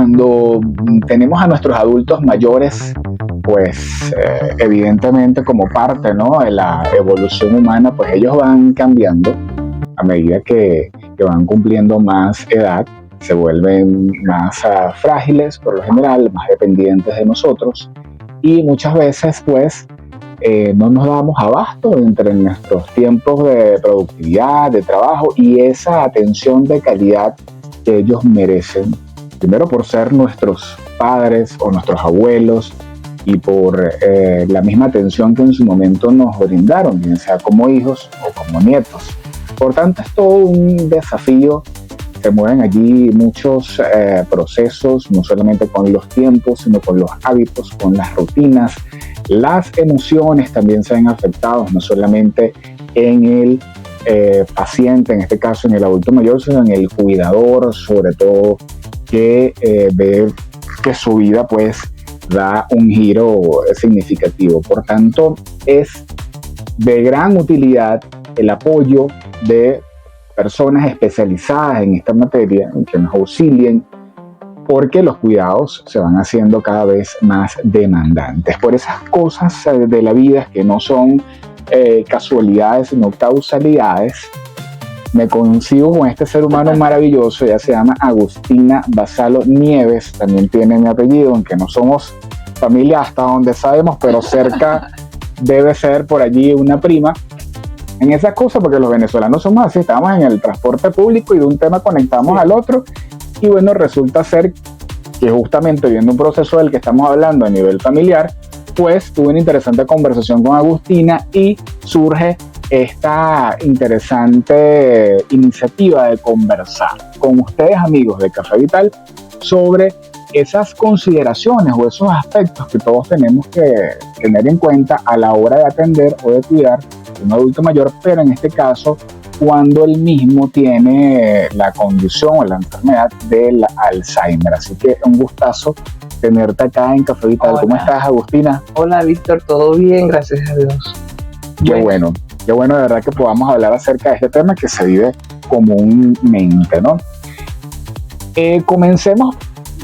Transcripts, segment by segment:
cuando tenemos a nuestros adultos mayores, pues evidentemente como parte, ¿no?, de la evolución humana, pues ellos van cambiando a medida que van cumpliendo más edad, se vuelven más frágiles por lo general, más dependientes de nosotros, y muchas veces pues no nos damos abasto entre nuestros tiempos de productividad, de trabajo y esa atención de calidad que ellos merecen, primero por ser nuestros padres o nuestros abuelos y por la misma atención que en su momento nos brindaron, bien sea como hijos o como nietos. Por tanto, es todo un desafío. Se mueven allí muchos procesos, no solamente con los tiempos, sino con los hábitos, con las rutinas. Las emociones también se ven afectadas, no solamente en el paciente, en este caso en el adulto mayor, sino en el cuidador, sobre todo, que ve que su vida pues da un giro significativo. Por tanto, es de gran utilidad el apoyo de personas especializadas en esta materia, que nos auxilien, porque los cuidados se van haciendo cada vez más demandantes. Por esas cosas de la vida que no son casualidades, sino causalidades, me consigo con este ser humano maravilloso. Ella se llama Agustina Basalo Nieves, también tiene mi apellido, aunque no somos familia hasta donde sabemos, pero cerca debe ser por allí una prima. En esas cosas, porque los venezolanos somos así, estamos en el transporte público y de un tema conectamos al otro, y bueno, resulta ser que justamente viendo un proceso del que estamos hablando a nivel familiar, pues tuve una interesante conversación con Agustina y surge esta interesante iniciativa de conversar con ustedes, amigos de Café Vital, sobre esas consideraciones o esos aspectos que todos tenemos que tener en cuenta a la hora de atender o de cuidar a un adulto mayor, pero en este caso cuando él mismo tiene la condición o la enfermedad del Alzheimer. Así que un gustazo tenerte acá en Café Vital. Hola. ¿Cómo estás, Agustina? Hola, Víctor, todo bien, gracias a Dios. Qué bueno de verdad que podamos hablar acerca de este tema que se vive comúnmente, ¿no? Comencemos,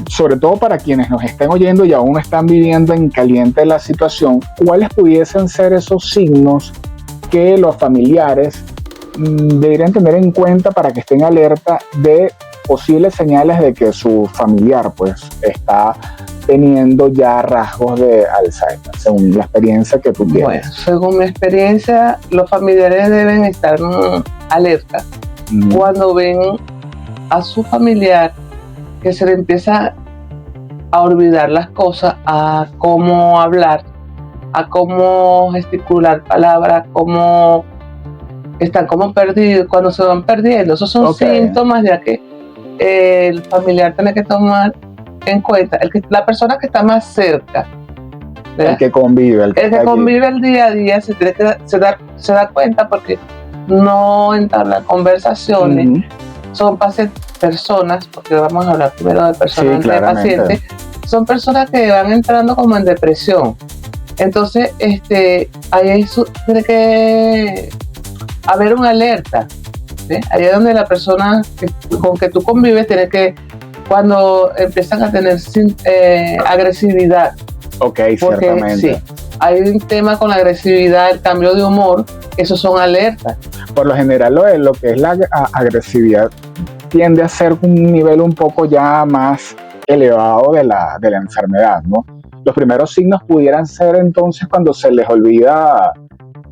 sobre todo para quienes nos estén oyendo y aún están viviendo en caliente la situación, ¿cuáles pudiesen ser esos signos que los familiares deberían tener en cuenta para que estén alerta de posibles señales de que su familiar pues está teniendo ya rasgos de Alzheimer, según la experiencia que tú tienes? Bueno, según mi experiencia, los familiares deben estar alerta cuando ven a su familiar que se le empieza a olvidar las cosas, a cómo hablar, a cómo gesticular palabras, cómo están como perdidos, cuando se van perdiendo. Esos son síntomas ya que el familiar tiene que tomar en cuenta, la persona que está más cerca, ¿verdad? El que convive, el que convive el día a día se da cuenta, porque no entablan conversaciones. Son personas, porque vamos a hablar primero de personas, de pacientes, son personas que van entrando como en depresión. Entonces, ahí tiene que haber una alerta, ¿sí? Ahí es donde la persona con que tú convives tiene que, cuando empiezan a tener agresividad. Porque, ciertamente. Sí, hay un tema con la agresividad, el cambio de humor, esos son alertas. Por lo general, lo que es la agresividad tiende a ser un nivel un poco ya más elevado de la enfermedad, ¿no? Los primeros signos pudieran ser entonces cuando se les olvida,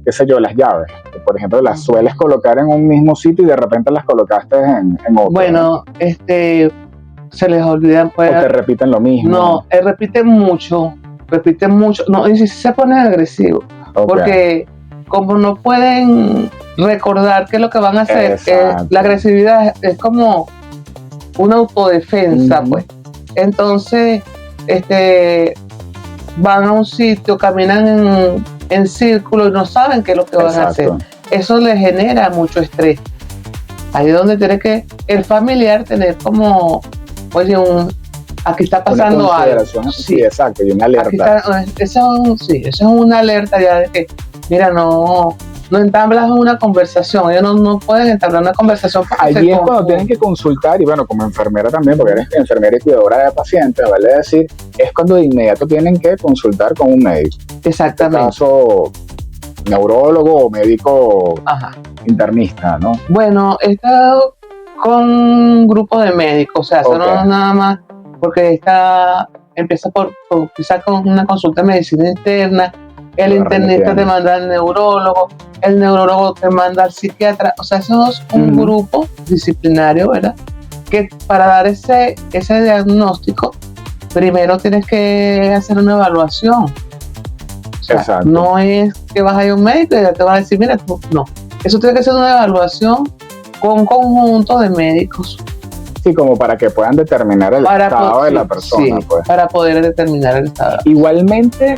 qué sé yo, las llaves. Por ejemplo, las sueles colocar en un mismo sitio y de repente las colocaste en otro. Bueno, se les olvidan. Pues, o te repiten lo mismo. No, repiten mucho. No, y si se ponen agresivos. Porque como no pueden recordar qué es lo que van a hacer, la agresividad es como una autodefensa, pues. Entonces, van a un sitio, caminan en círculo y no saben qué es lo que van a hacer. Eso les genera mucho estrés. Ahí es donde tiene que el familiar tener como, oye, aquí está pasando algo. Sí, exacto, y una alerta. Eso es una alerta ya de que, mira, no no entablas una conversación, ellos no pueden entablar una conversación. Allí es cuando tienen que consultar, y bueno, como enfermera también, porque eres enfermera y cuidadora de pacientes, vale decir, es cuando de inmediato tienen que consultar con un médico. Exactamente. En este caso, neurólogo o médico internista, ¿no? Bueno, he estado con un grupo de médicos, o sea, eso no es nada más, porque empieza quizás con una consulta de medicina interna, el internista te manda al neurólogo, el neurólogo te manda al psiquiatra, o sea, eso es un grupo disciplinario, ¿verdad? Que para dar ese diagnóstico, primero tienes que hacer una evaluación. O sea, exacto. No es que vas a ir a un médico y ya te va a decir, mira, no. Eso tiene que ser una evaluación con un conjunto de médicos. Sí, como para que puedan determinar el estado de la persona. Sí, pues. Para poder determinar el estado. Igualmente,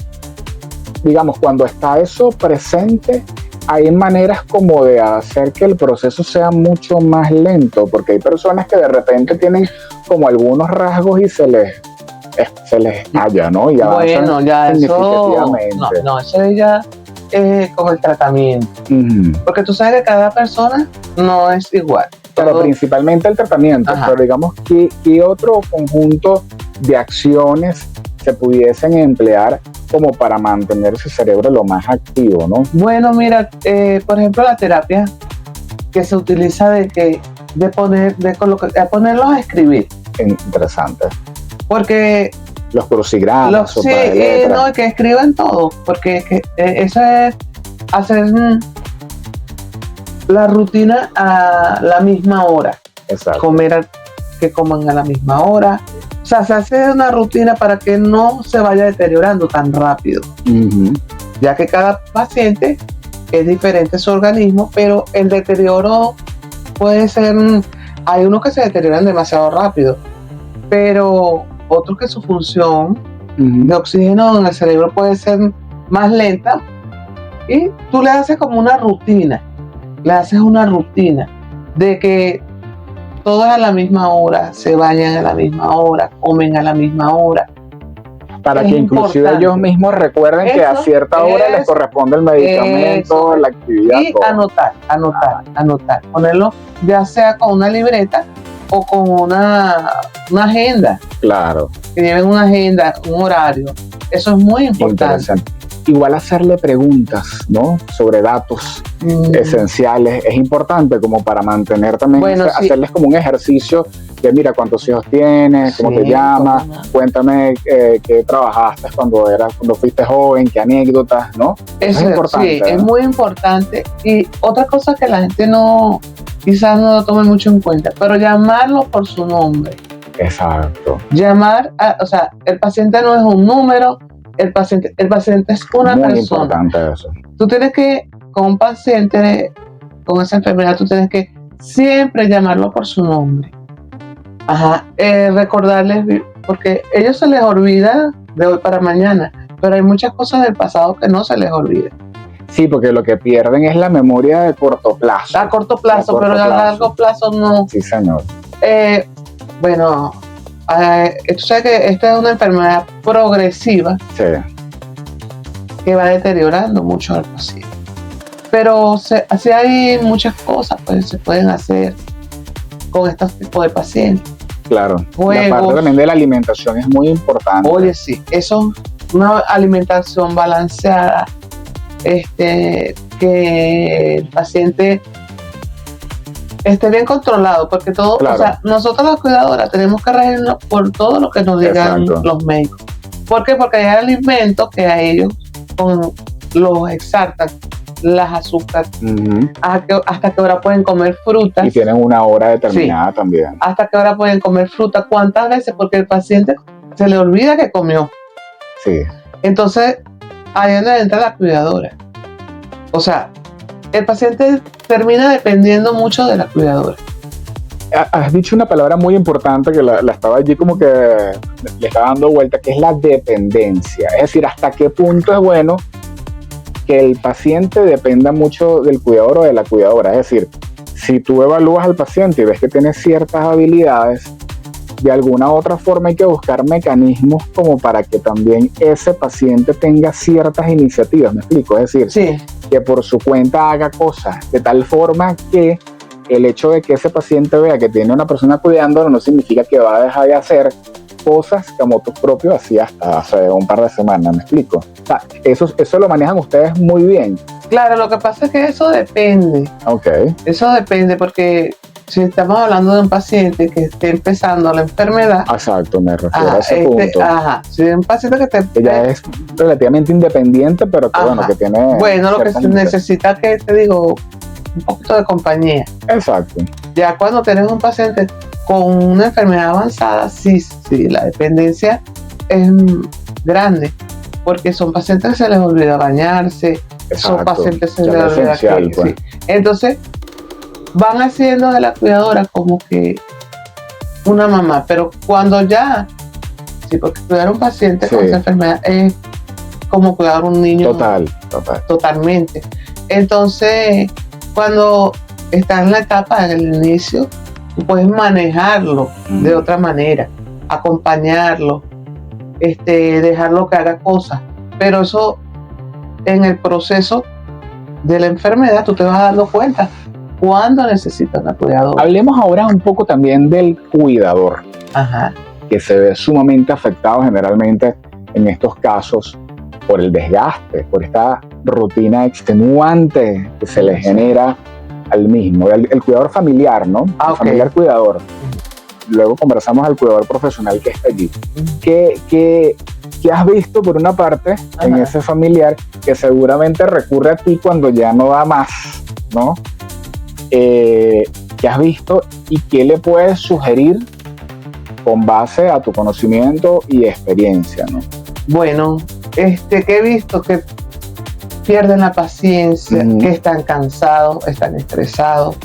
digamos, cuando está eso presente, hay maneras como de hacer que el proceso sea mucho más lento, porque hay personas que de repente tienen como algunos rasgos y se les halla, ¿no? Y bueno, ya eso, no, eso ya es como el tratamiento, porque tú sabes que cada persona no es igual. Pero principalmente el tratamiento, pero digamos, ¿qué otro conjunto de acciones se pudiesen emplear como para mantener ese cerebro lo más activo, ¿no? Bueno, mira, por ejemplo, la terapia que se utiliza de ponerlos a escribir. Interesante. Porque los crucigramas, no, que escriban todo, porque eso es hacer la rutina a la misma hora. Exacto. Que coman a la misma hora. O sea, se hace una rutina para que no se vaya deteriorando tan rápido. Ya que cada paciente es diferente su organismo, pero el deterioro puede ser, hay unos que se deterioran demasiado rápido, pero otros que su función de oxígeno en el cerebro puede ser más lenta, y tú le haces como una rutina, de que todos a la misma hora, se bañan a la misma hora, comen a la misma hora. Para que inclusive ellos mismos recuerden que a cierta hora les corresponde el medicamento, la actividad. Y anotar. Ponerlo ya sea con una libreta o con una agenda. Claro. Que lleven una agenda, un horario. Eso es muy importante. Igual hacerle preguntas, ¿no? Sobre datos esenciales es importante, como para mantener también, hacerles como un ejercicio de mira cuántos hijos tienes, cómo te llamas, cuéntame qué trabajaste cuando fuiste joven, qué anécdotas, ¿no? Eso es importante. Sí, es muy importante. Y otra cosa que la gente quizás no lo tome mucho en cuenta, pero llamarlo por su nombre. Exacto. O sea, el paciente no es un número, el paciente es una persona. Muy importante eso. Tú tienes que, con un paciente con esa enfermedad, tú tienes que siempre llamarlo por su nombre. Recordarles, porque a ellos se les olvida de hoy para mañana, pero hay muchas cosas del pasado que no se les olvida. Sí, porque lo que pierden es la memoria de corto plazo. A corto plazo, pero a largo plazo no. Sí, señor. Bueno, tú sabes que esta es una enfermedad progresiva, sí, que va deteriorando mucho al paciente. Pero así hay muchas cosas que se pueden hacer con estos tipos de pacientes. Claro. La parte también de la alimentación es muy importante. Oye, sí, eso, una alimentación balanceada, que el paciente esté bien controlado, porque todo, o sea, nosotros las cuidadoras tenemos que regirnos por todo lo que nos digan los médicos. ¿Por qué? Porque hay alimentos que a ellos los exaltan, las azúcares, hasta qué hora pueden comer frutas. Y tienen una hora determinada también. Hasta qué hora pueden comer fruta, cuántas veces, porque el paciente se le olvida que comió. Sí. Entonces, ahí es donde entra la cuidadora. O sea, el paciente termina dependiendo mucho de la cuidadora. Has dicho una palabra muy importante que la estaba allí como que le estaba dando vuelta, que es la dependencia. Es decir, hasta qué punto es bueno que el paciente dependa mucho del cuidador o de la cuidadora. Es decir, si tú evalúas al paciente y ves que tiene ciertas habilidades, de alguna u otra forma hay que buscar mecanismos como para que también ese paciente tenga ciertas iniciativas, ¿me explico? Es decir, que por su cuenta haga cosas, de tal forma que el hecho de que ese paciente vea que tiene una persona cuidándolo no significa que va a dejar de hacer cosas como tú propio hacías hasta hace un par de semanas, ¿me explico? O sea, eso lo manejan ustedes muy bien. Claro, lo que pasa es que eso depende. Okay. Eso depende porque si estamos hablando de un paciente que esté empezando la enfermedad. Exacto, me refiero a ese punto. Si es un paciente que ya es relativamente independiente, pero que bueno, que tiene. Bueno, lo que se necesita que te digo, un poquito de compañía. Exacto. Ya cuando tienes un paciente con una enfermedad avanzada, sí, la dependencia es grande, porque son pacientes que se les olvida bañarse. Exacto. Son pacientes que se les olvida esencial, pues. Sí. Entonces van haciendo de la cuidadora como que una mamá, pero cuando ya, sí, porque cuidar a un paciente con esa enfermedad es como cuidar a un niño. Totalmente. Entonces, cuando está en la etapa del inicio, tú puedes manejarlo de otra manera, acompañarlo, dejarlo que haga cosas, pero eso en el proceso de la enfermedad tú te vas dando cuenta cuando necesitas una cuidadora. Hablemos ahora un poco también del cuidador, que se ve sumamente afectado generalmente en estos casos por el desgaste, por esta rutina extenuante que se le genera al mismo, el cuidador familiar, ¿no? El familiar cuidador. Luego conversamos al cuidador profesional que está allí. ¿Qué has visto por una parte en ese familiar que seguramente recurre a ti cuando ya no da más, ¿no? ¿Qué has visto y qué le puedes sugerir con base a tu conocimiento y experiencia, ¿no? Bueno, que he visto que pierden la paciencia, que están cansados, están estresados.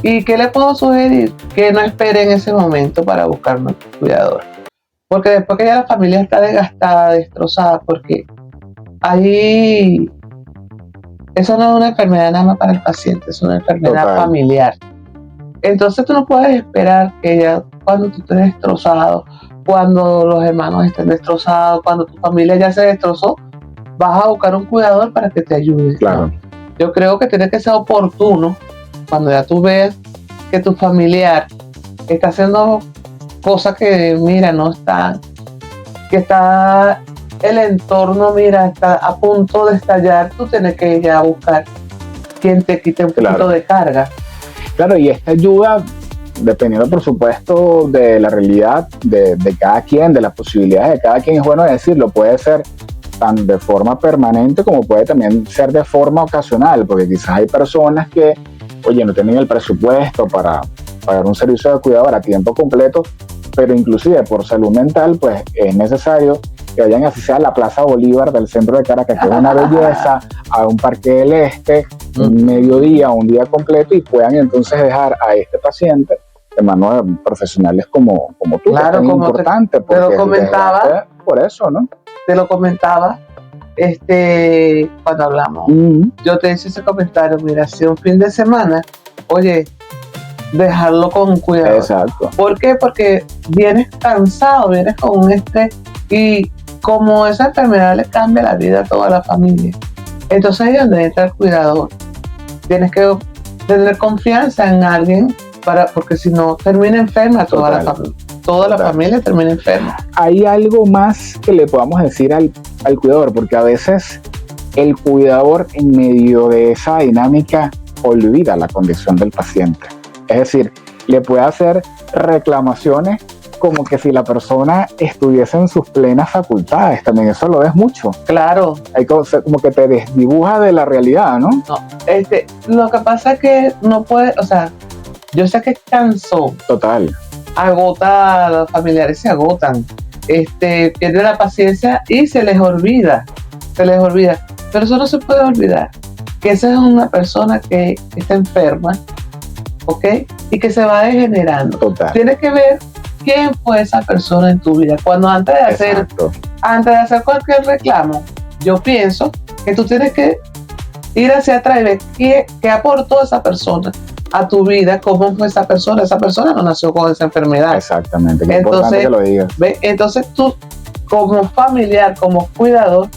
¿Y qué le puedo sugerir? Que no esperen ese momento para buscar un cuidador. Porque después que ya la familia está desgastada, destrozada, porque ahí eso no es una enfermedad nada más para el paciente, es una enfermedad familiar. Entonces tú no puedes esperar que ya cuando tú estés destrozado, cuando los hermanos estén destrozados, cuando tu familia ya se destrozó, vas a buscar un cuidador para que te ayude. Claro. ¿No? Yo creo que tiene que ser oportuno cuando ya tú ves que tu familiar está haciendo cosas que, mira, no están, que está el entorno, mira, está a punto de estallar, tú tienes que ya buscar quien te quite un poquito de carga. Claro, y esta ayuda, dependiendo por supuesto de la realidad de cada quien, de las posibilidades de cada quien, es bueno decirlo, puede ser tan de forma permanente como puede también ser de forma ocasional, porque quizás hay personas que, oye, no tienen el presupuesto para pagar un servicio de cuidador a tiempo completo, pero inclusive por salud mental, pues es necesario que vayan así sea a la Plaza Bolívar del centro de Caracas, que es una belleza, a un Parque del Este, un mediodía, un día completo, y puedan entonces dejar a este paciente de manos de profesionales como tú, claro, que es como importante. Te lo comentaba. Por eso, ¿no? Te lo comentaba cuando hablamos. Yo te hice ese comentario, mira, si un fin de semana, oye, dejarlo con cuidado. Exacto. ¿Por qué? Porque vienes cansado, vienes con un estrés, y como esa enfermedad le cambia la vida a toda la familia, entonces ahí es donde entra el cuidador. Tienes que tener confianza en alguien, porque si no termina enferma toda la familia. Toda la familia termina enferma. Hay algo más que le podamos decir al cuidador, porque a veces el cuidador en medio de esa dinámica olvida la condición del paciente. Es decir, le puede hacer reclamaciones como que si la persona estuviese en sus plenas facultades. También eso lo ves mucho. Claro. Hay como que te desdibuja de la realidad, ¿no? No, lo que pasa es que no puede, o sea, yo sé que es cansón. Total. Agota, los familiares se agotan, pierden la paciencia y se les olvida, pero eso no se puede olvidar, que esa es una persona que está enferma, ¿ok? Y que se va degenerando. Total. Tienes que ver quién fue esa persona en tu vida, cuando antes de hacer cualquier reclamo, yo pienso que tú tienes que ir hacia atrás y ver qué aportó esa persona a tu vida, cómo fue esa persona no nació con esa enfermedad. Exactamente, qué importante que lo digas. Entonces tú, como familiar, como cuidador,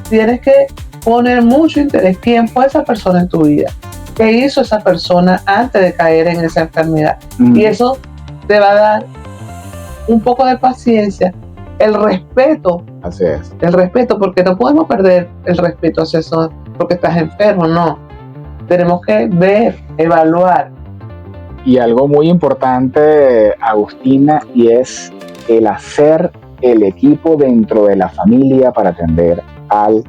tienes que poner mucho interés. ¿Quién fue esa persona en tu vida? ¿Qué hizo esa persona antes de caer en esa enfermedad? Y eso te va a dar un poco de paciencia, el respeto. Así es. El respeto, porque no podemos perder el respeto hacia eso porque estás enfermo, no. Tenemos que ver, evaluar. Y algo muy importante, Agustina, y es el hacer el equipo dentro de la familia para atender al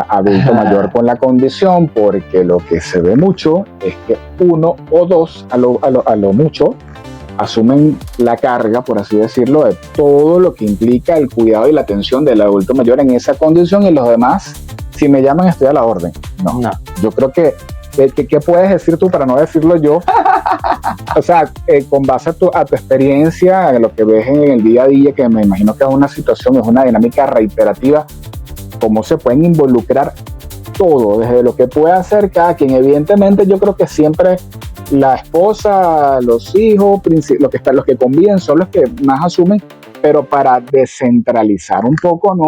adulto mayor con la condición, porque lo que se ve mucho es que uno o dos a lo mucho asumen la carga, por así decirlo, de todo lo que implica el cuidado y la atención del adulto mayor en esa condición, y los demás, si me llaman, estoy a la orden. No. Yo creo que ¿qué puedes decir tú para no decirlo yo? O sea, con base a tu experiencia, en lo que ves en el día a día, que me imagino que es una situación, es una dinámica reiterativa, ¿cómo se pueden involucrar todo, desde lo que puede hacer cada quien? Evidentemente yo creo que siempre la esposa, los hijos, los que conviven son los que más asumen, pero para descentralizar un poco, ¿no?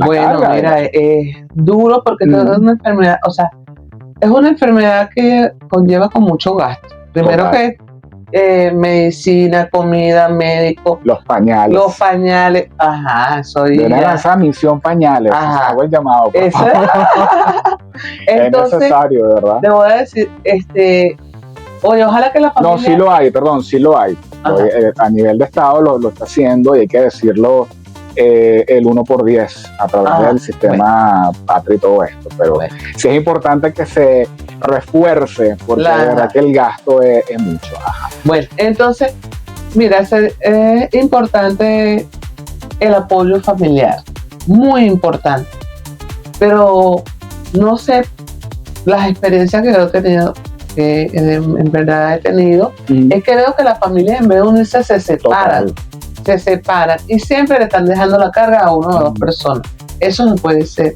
Bueno, mira, es duro porque es una enfermedad, o sea, es una enfermedad que conlleva con mucho gasto. Primero que medicina, comida, médico. Los pañales. Ajá, esa misión pañales. Hago el llamado. Entonces, es necesario, de verdad. Te voy a decir, oye, ojalá que la familia... No, sí lo hay. A nivel de Estado lo está haciendo, y hay que decirlo, el 1x10 a través del sistema Patria y todo esto. Pero sí es importante que se refuerce, porque de verdad que el gasto es mucho. Bueno, entonces, mira, es importante el apoyo familiar, muy importante. Pero no sé, las experiencias que yo he tenido, que en verdad he tenido, es que veo que las familias, en vez de unirse, se separan. Se separan y siempre le están dejando la carga a una o dos personas. Eso no puede ser.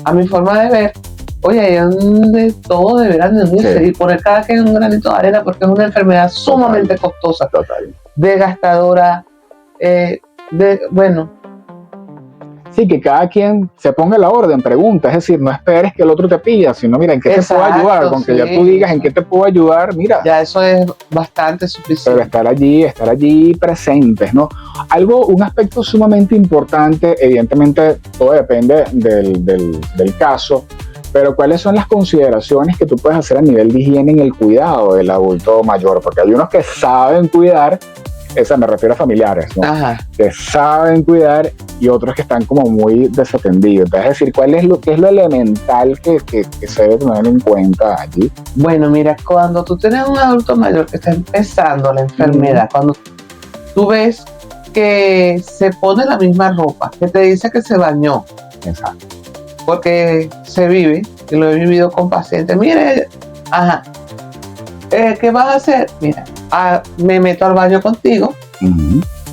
A mi forma de ver, oye, todos deberán de unirse y poner cada quien un granito de arena, porque es una enfermedad sumamente costosa, desgastadora, bueno. Sí, que cada quien se ponga la orden, pregunta, es decir, no esperes que el otro te pida, sino mira, ¿en qué te puedo ayudar? Con que ya tú digas en qué te puedo ayudar, mira. Ya eso es bastante suficiente. Pero estar allí presentes, ¿no? Un aspecto sumamente importante, evidentemente todo depende del caso, pero ¿cuáles son las consideraciones que tú puedes hacer a nivel de higiene en el cuidado del adulto mayor? Porque hay unos que saben cuidar, me refiero a familiares, ¿no? Que saben cuidar, y otros que están como muy desatendidos. Entonces, es decir, ¿qué es lo elemental que se debe tener en cuenta allí? Bueno, mira, cuando tú tienes un adulto mayor que está empezando la enfermedad, cuando tú ves que se pone la misma ropa, que te dice que se bañó. Exacto. Porque se vive, y lo he vivido con pacientes. Mire, ¿qué vas a hacer? Mira, me meto al baño contigo,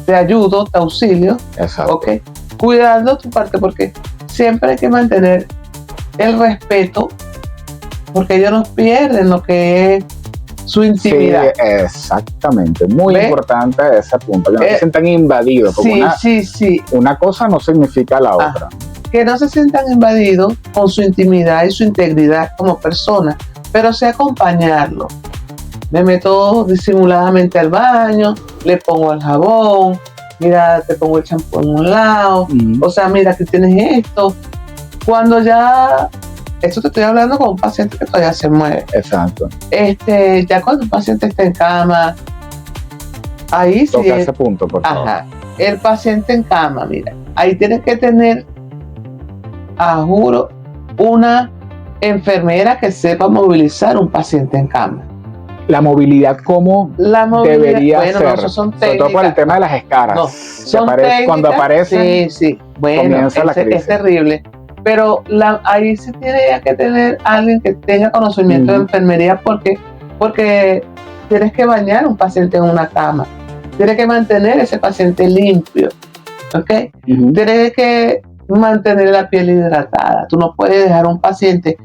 te ayudo, te auxilio. Exacto. Okay. Cuidando tu parte, porque siempre hay que mantener el respeto, porque ellos no pierden lo que es su intimidad. Sí, exactamente. Muy importante ese punto. Que no se sientan invadidos. Una cosa no significa la otra. Que no se sientan invadidos con su intimidad y su integridad como persona, pero sí acompañarlo. Me meto disimuladamente al baño, le pongo el jabón, mira, te pongo el champú en un lado, o sea, mira, que tienes esto. Cuando ya, esto te estoy hablando con un paciente que todavía se mueve. Exacto. Ya cuando el paciente está en cama, ahí sí. Toca ese punto, por favor. El paciente en cama, mira, ahí tienes que tener, juro, una enfermera que sepa movilizar un paciente en cama. La movilidad, ¿cómo debería ser? No, son técnicas. Sobre todo por el tema de las escaras. No, son técnicas. Cuando aparecen, bueno, es terrible. Pero ahí se tiene que tener alguien que tenga conocimiento de enfermería, porque tienes que bañar a un paciente en una cama. Tienes que mantener a ese paciente limpio. ¿Ok? Tienes que mantener la piel hidratada. Tú no puedes dejar a un paciente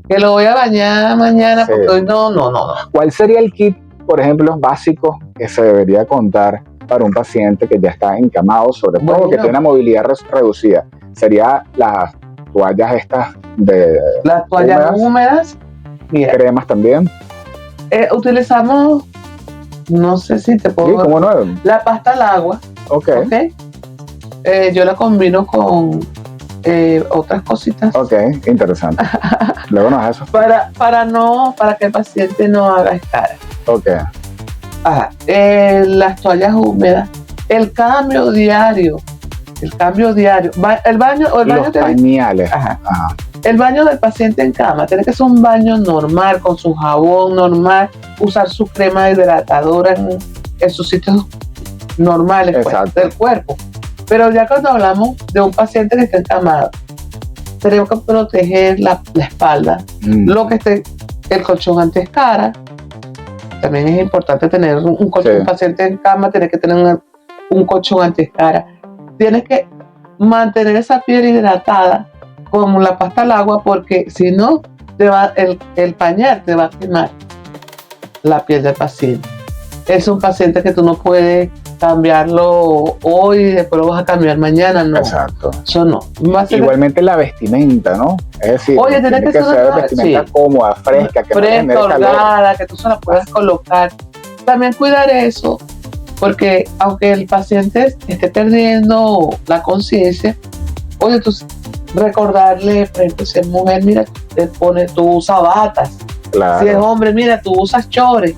que lo voy a bañar mañana porque hoy no. ¿Cuál sería el kit, por ejemplo, básico que se debería contar para un paciente que ya está encamado, sobre todo que tiene una movilidad reducida? Sería las toallas estas de Las toallas húmedas, mira, cremas también. Utilizamos, no sé si te puedo... Sí, ¿cómo no? La pasta al agua. Ok. Yo la combino con otras cositas. Ok, interesante. Luego nos eso. Para que el paciente no haga escara. Ok. Las toallas húmedas, el cambio diario. El baño Los pañales. El baño del paciente en cama tiene que ser un baño normal, con su jabón normal, usar su crema hidratadora en sus sitios normales pues, del cuerpo. Pero ya cuando hablamos de un paciente que está encamado, tenemos que proteger la espalda, lo que esté, el colchón antiescara. También es importante tener un colchón. Un paciente en cama tiene que tener un colchón antiescara. Tienes que mantener esa piel hidratada con la pasta al agua, porque si no, el pañal te va a quemar la piel del paciente. Es un paciente que tú no puedes cambiarlo hoy y después lo vas a cambiar mañana, no. Exacto. Eso no. Igualmente la vestimenta, ¿no? Es decir, tiene que ser vestimenta cómoda, fresca, que fresca, holgada, que tú se la puedas colocar. También cuidar eso, porque aunque el paciente esté perdiendo la conciencia, oye, tú recordarle, por ejemplo, si es mujer, mira, tú usas batas. Claro. Si es hombre, mira, tú usas chores.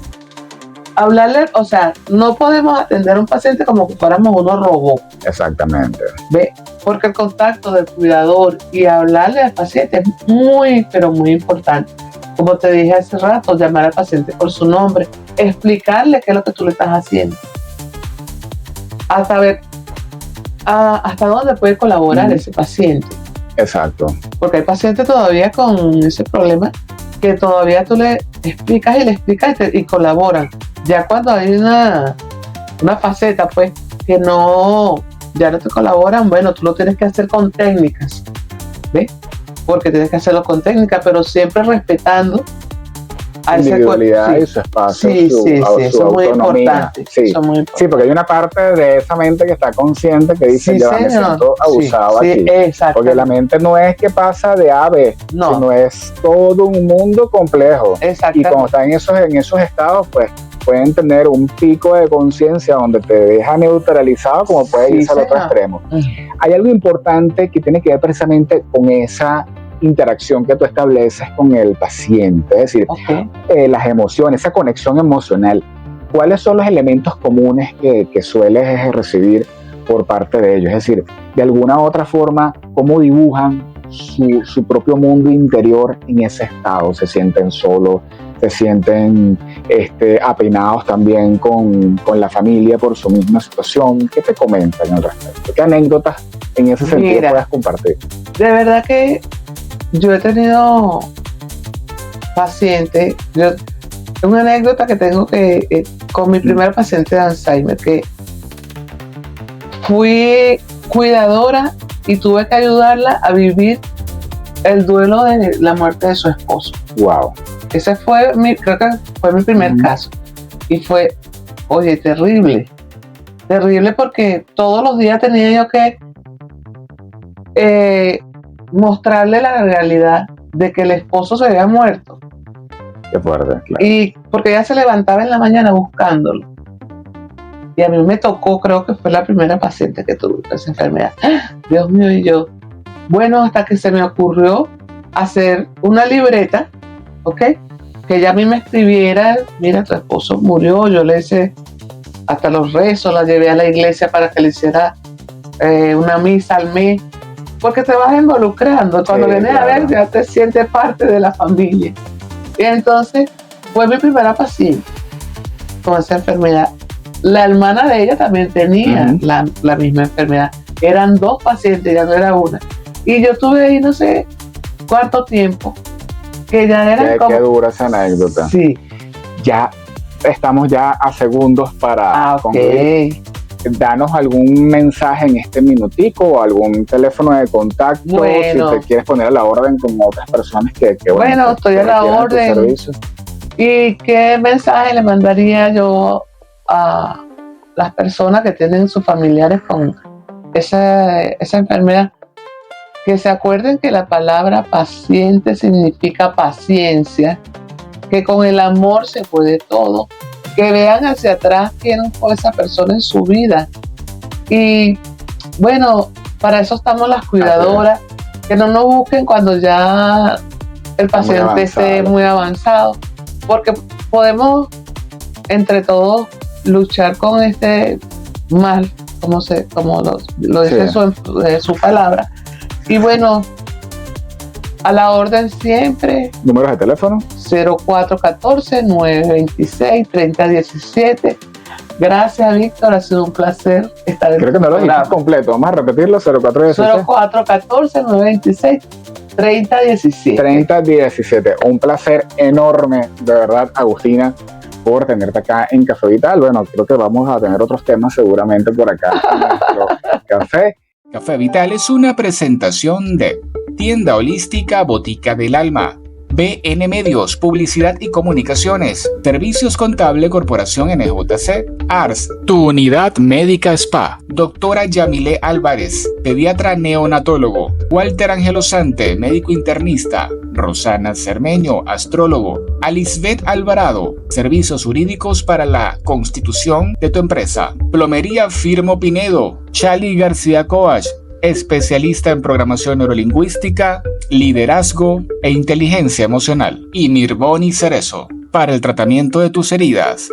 Hablarle, o sea, no podemos atender a un paciente como si fuéramos unos robots. Exactamente. ¿Ve? Porque el contacto del cuidador y hablarle al paciente es muy, pero muy importante. Como te dije hace rato, llamar al paciente por su nombre, explicarle qué es lo que tú le estás haciendo. Hasta ver hasta dónde puede colaborar ese paciente. Exacto. Porque hay pacientes todavía con ese problema que todavía tú le explicas y colaboran. Ya cuando hay una faceta, pues, que ya no te colaboran, bueno, tú lo tienes que hacer con técnicas, ¿ves? Porque tienes que hacerlo con técnicas, pero siempre respetando a ese individualidad y su espacio, su eso es muy importante. Sí, porque hay una parte de esa mente que está consciente que dice, ya me siento abusado aquí. Porque la mente no es que pasa de A a B, sino es todo un mundo complejo. Y cuando están en esos estados, pues pueden tener un pico de conciencia donde te deja neutralizado, como puede irse al otro extremo. Hay algo importante que tiene que ver precisamente con esa interacción que tú estableces con el paciente, es decir, las emociones, esa conexión emocional. ¿Cuáles son los elementos comunes que sueles recibir por parte de ellos? Es decir, de alguna u otra forma, ¿cómo dibujan su propio mundo interior en ese estado? ¿Se sienten solos? ¿Se sienten apenados también con la familia por su misma situación? ¿Qué te comentan al respecto? ¿Qué anécdotas en ese sentido puedes compartir? De verdad que yo he tenido pacientes, una anécdota que tengo con mi primer paciente de Alzheimer, que fui cuidadora y tuve que ayudarla a vivir el duelo de la muerte de su esposo. Wow. Ese creo que fue mi primer caso. Y fue, oye, terrible porque todos los días tenía yo que mostrarle la realidad de que el esposo se había muerto. Qué fuerte, claro. Y porque ella se levantaba en la mañana buscándolo. Y a mí me tocó, creo que fue la primera paciente que tuve esa enfermedad. Dios mío, y yo. Bueno, hasta que se me ocurrió hacer una libreta, ¿ok? Que ella a mí me escribiera, mira, tu esposo murió, yo le hice hasta los rezos, la llevé a la iglesia para que le hiciera una misa al mes. Porque te vas involucrando, cuando vienes a ver ya te sientes parte de la familia. Y entonces fue mi primera paciente con esa enfermedad. La hermana de ella también tenía la misma enfermedad. Eran dos pacientes, ya no era una. Y yo estuve ahí no sé cuánto tiempo, que ya eran como... Qué dura esa anécdota. Sí. Ya estamos ya a segundos para concluir. Danos algún mensaje en este minutico o algún teléfono de contacto, bueno, si te quieres poner a la orden con otras personas que bueno, estoy a la orden. ¿Y qué mensaje le mandaría yo a las personas que tienen sus familiares con esa enfermedad? que se acuerden que la palabra paciente significa paciencia, que con el amor se puede todo, que vean hacia atrás quién fue esa persona en su vida. Y bueno, para eso estamos las cuidadoras, que no nos busquen cuando ya el paciente esté muy avanzado, porque podemos entre todos luchar con este mal, como lo dice su palabra. Y bueno, a la orden siempre. ¿Números de teléfono? 0414-926-3017. Gracias, Víctor, ha sido un placer estar en Creo que no lo dijiste completo, vamos a repetirlo, 0414-926-3017. 3017. Un placer enorme, de verdad, Agustina, por tenerte acá en Café Vital. Bueno, creo que vamos a tener otros temas seguramente por acá en nuestro café. Café Vital es una presentación de Tienda Holística Botica del Alma, BN Medios, Publicidad y Comunicaciones, Servicios Contable Corporación NJC, ARS, Tu Unidad Médica Spa, Doctora Yamile Álvarez, Pediatra Neonatólogo, Walter Angelosante, Médico Internista, Rosana Cermeño, Astrólogo, Alisbeth Alvarado, Servicios Jurídicos para la Constitución de tu empresa, Plomería Firmo Pinedo, Chali García Coach, especialista en programación neurolingüística, liderazgo e inteligencia emocional, y Mirboni Cerezo, para el tratamiento de tus heridas.